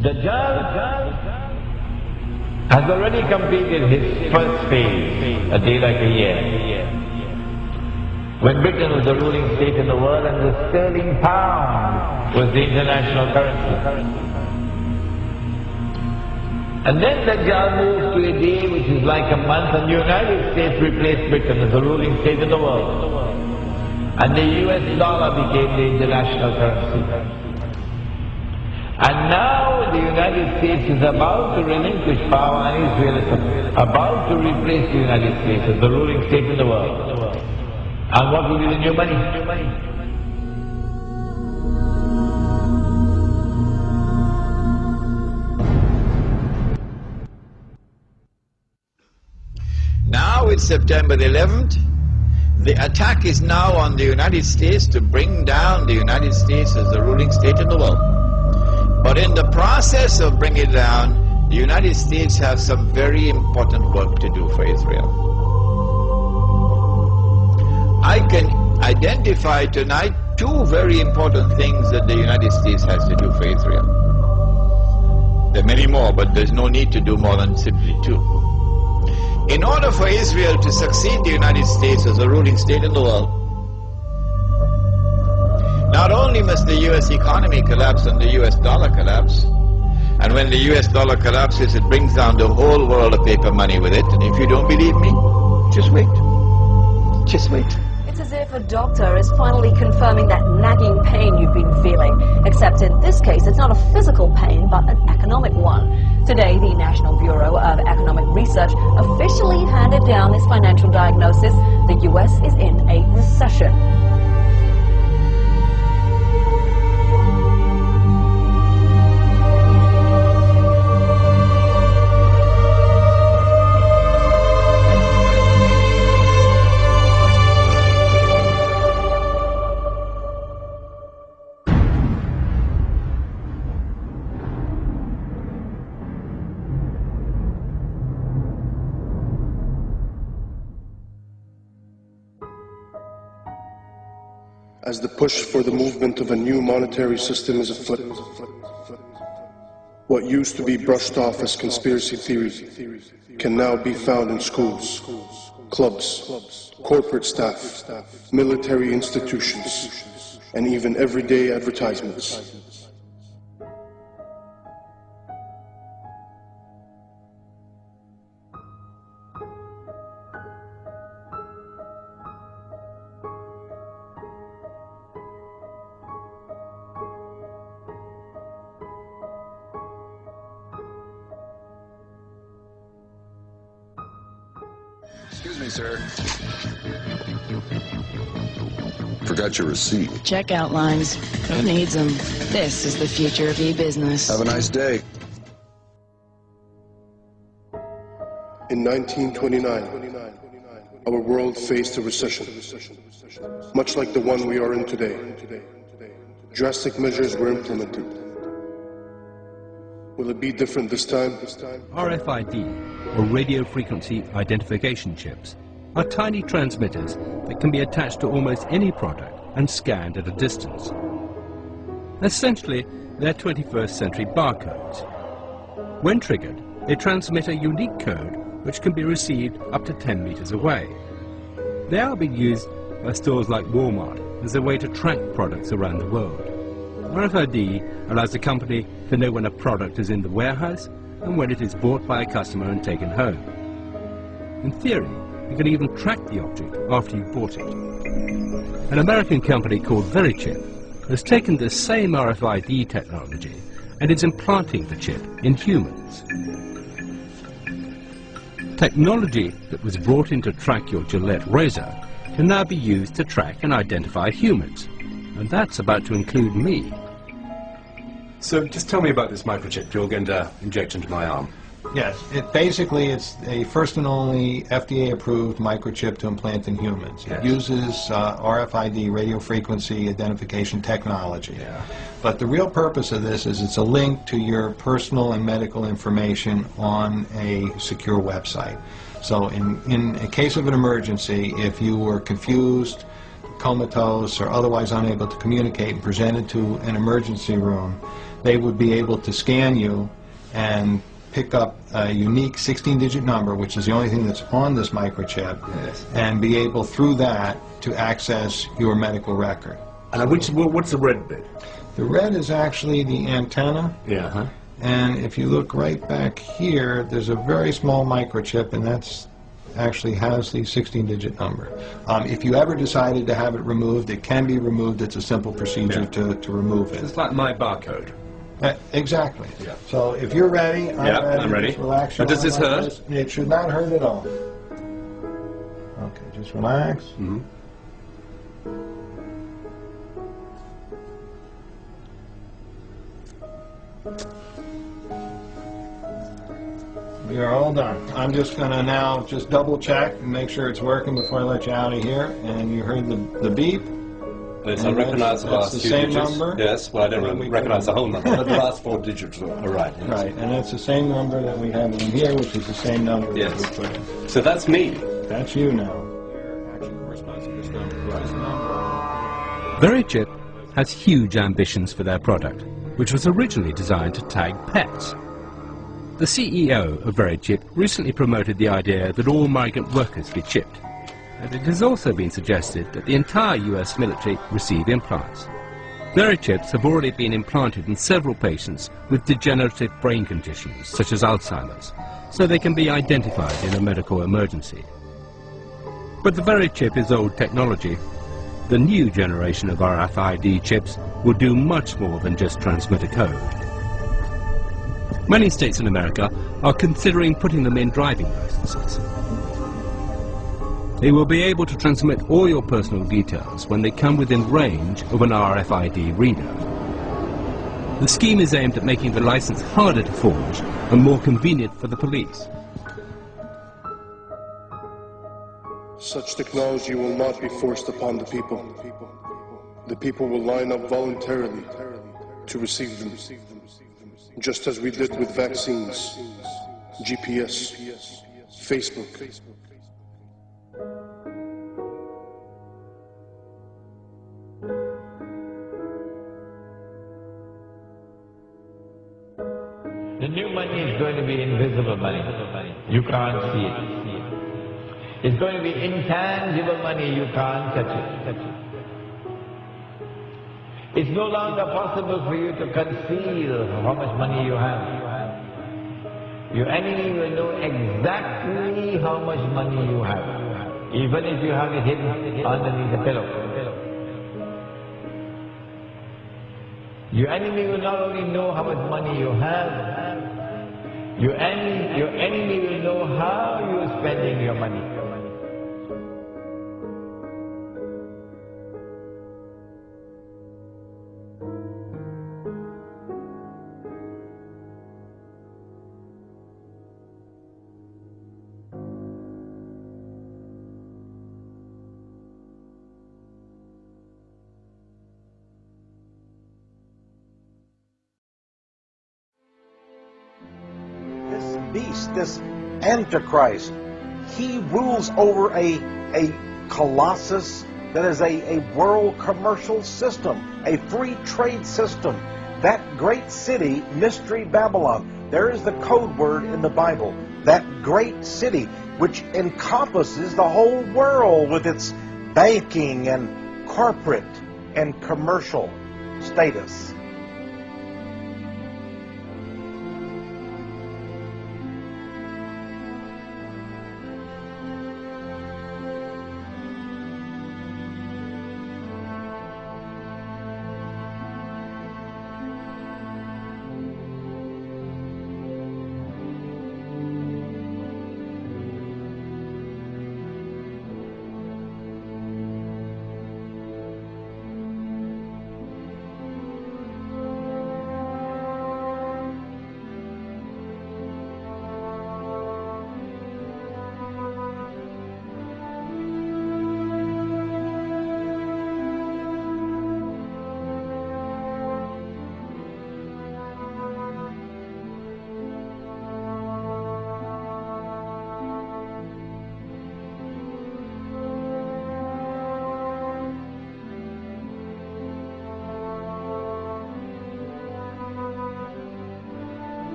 Dajjal has already completed his first phase, a day like a year. When Britain was the ruling state in the world and the sterling pound was the international currency. And then Dajjal moved to a day which is like a month, and the United States replaced Britain as the ruling state in the world. And the US dollar became the international currency. And now the United States is about to relinquish power, and Israel is about to replace the United States as the ruling state in the world. And what will be the new money? Now it's September the 11th. The attack is now on the United States to bring down the United States as the ruling state in the world. But in the process of bringing it down, the United States has some very important work to do for Israel. I can identify tonight two very important things that the United States has to do for Israel. There are many more, but there's no need to do more than simply two. In order for Israel to succeed the United States as a ruling state in the world, not only must the US economy collapse and the US dollar collapse, and when the US dollar collapses, it brings down the whole world of paper money with it. And if you don't believe me, just wait. Just wait. It's as if a doctor is finally confirming that nagging pain you've been feeling. Except in this case, it's not a physical pain, but an economic one. Today, the National Bureau of Economic Research officially handed down its financial diagnosis. The US is in a recession. As the push for the movement of a new monetary system is afoot, what used to be brushed off as conspiracy theories can now be found in schools, clubs, corporate staff, military institutions, and even everyday advertisements. Excuse me, sir. Forgot your receipt. Checkout lines. Who needs them? This is the future of e-business. Have a nice day. In 1929, our world faced a recession, much like the one we are in today. Drastic measures were implemented. Will it be different this time? RFID, or radio frequency identification chips, are tiny transmitters that can be attached to almost any product and scanned at a distance. Essentially, they're 21st century barcodes. When triggered, they transmit a unique code which can be received up to 10 meters away. They are being used by stores like Walmart as a way to track products around the world. RFID allows the company to know when a product is in the warehouse and when it is bought by a customer and taken home. In theory, you can even track the object after you've bought it. An American company called Verichip has taken the same RFID technology and is implanting the chip in humans. Technology that was brought in to track your Gillette razor can now be used to track and identify humans. And that's about to include me. So just tell me about this microchip you're going to inject into my arm. Yes, it's a first and only FDA-approved microchip to implant in humans. Yes. It uses RFID, radio frequency identification technology. Yeah. But the real purpose of this is it's a link to your personal and medical information on a secure website. So in a case of an emergency, if you were confused comatose or otherwise unable to communicate and presented to an emergency room, they would be able to scan you and pick up a unique 16-digit number, which is the only thing that's on this microchip, and be able through that to access your medical record. And what's the red bit? The red is actually the antenna. Yeah. And if you look right back here, there's a very small microchip, and that's actually has the 16-digit number. If you ever decided to have it removed, it can be removed. It's a simple procedure to remove it. It's like my barcode. Exactly. Yeah. So if you're ready, I'm ready. Just relax your Now, does this arm hurt? this. It should not hurt at all. Okay, just relax. Mm-hmm. We are all done. I'm just going to now just double check and make sure it's working before I let you out of here. And you heard the beep. Yes, I recognize the last the few same digits. number. Yes, well, I don't recognize the whole number, but the last 4 digits are right. Yes. Right, and it's the same number that we have in here, which is the same number Yes. that we put in. So that's me. That's you now. VeriChip has huge ambitions for their product, which was originally designed to tag pets. The CEO of VeriChip recently promoted the idea that all migrant workers be chipped, and it has also been suggested that the entire US military receive implants. VeriChips have already been implanted in several patients with degenerative brain conditions such as Alzheimer's, so they can be identified in a medical emergency. But the VeriChip is old technology. The new generation of RFID chips will do much more than just transmit a code. Many states in America are considering putting them in driving licenses. They will be able to transmit all your personal details when they come within range of an RFID reader. The scheme is aimed at making the license harder to forge and more convenient for the police. Such technology will not be forced upon the people. The people will line up voluntarily to receive them, just as we did with vaccines, GPS, Facebook. The new money is going to be invisible money. You can't see it. It's going to be intangible money. You can't touch it. It's no longer possible for you to conceal how much money you have. Your enemy will know exactly how much money you have, even if you have it hidden underneath the pillow. Your enemy will not only know how much money you have, your enemy will know how you're spending your money. Beast, this Antichrist, he rules over a colossus that is a world commercial system, a free trade system. That great city, Mystery Babylon, there is the code word in the Bible. That great city which encompasses the whole world with its banking and corporate and commercial status.